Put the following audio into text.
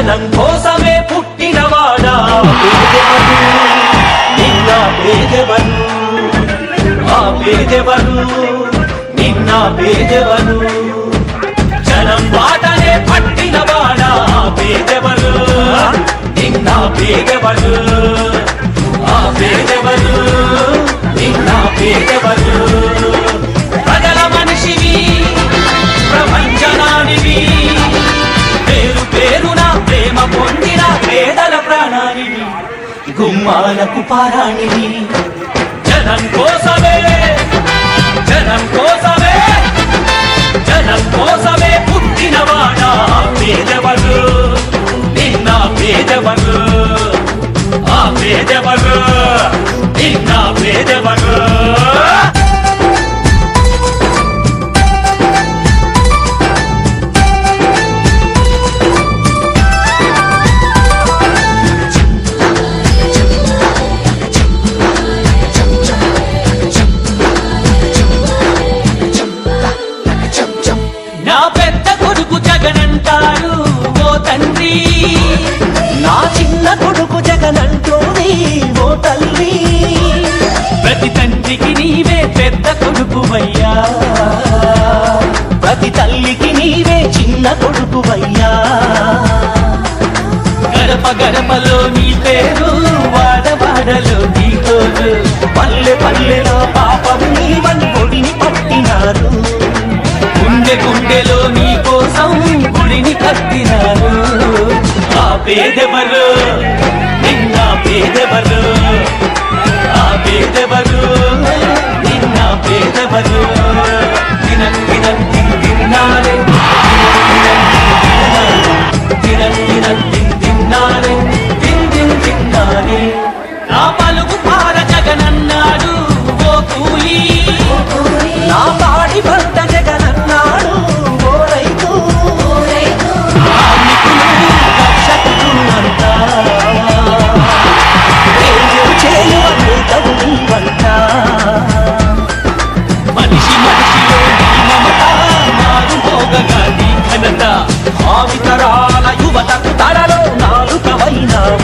జనం కోసమే పుట్టినవాడా పేదెవరు నిన్న పేదెవరు ఆ పేదెవరు నిన్న పేదెవరు జనం బాటనే పట్టినవాడా పేదెవరు నిన్న పేదెవరు ఆ పేదెవరు నిన్న పేదెవరు ప్రజల మనిషివి ప్రపంచనానివి పేరు పేరున ప్రేమ పొందిన పేదల ప్రాణానివి గుమ్మాలకు పారాణివి జనం కోసమే జనం కోసమే జనం కోసమే పుట్టినవాడా పేదెవరు నిన్న పేదెవరు ఆ పేదెవరు నిన్న పేదెవరు నా పెద్ద కొడుకు జగనంటారు ఓ తండ్రి నా చిన్న కొడుకు జగనంటోని ఓ తల్లి ప్రతి తండ్రికి నీవే పెద్ద కొడుకువయ్యా ప్రతి తల్లికి నీవే చిన్న కొడుకువయ్యా గడప గడపలో నీ పేరు వాడవాడలో నీ తోడు పల్లె పల్లెలో పాపం నీవని ఒడిని పట్టినారు గుండె గుండెలో నీ కోసం గుడిని కట్టినారు ఆ పేదెవరు నిన్న పేదెవరు ఆ పేదెవరు నిన్న పేదెవరు దినం దినం తిన్నారే దినం దినం తిన్నారే తిన్నారే నా పలుకు పార జగనన్నాడు ఓ కూలి నా పాడి పంట జగనన్నాడు ఓ రైతు రక్షకుడు అంతా మనిషి మనిషిలో నీ మమత మారు మోగగా నీ ఘనత భావితరాల యువతకు తరలో నాలుకవైనావు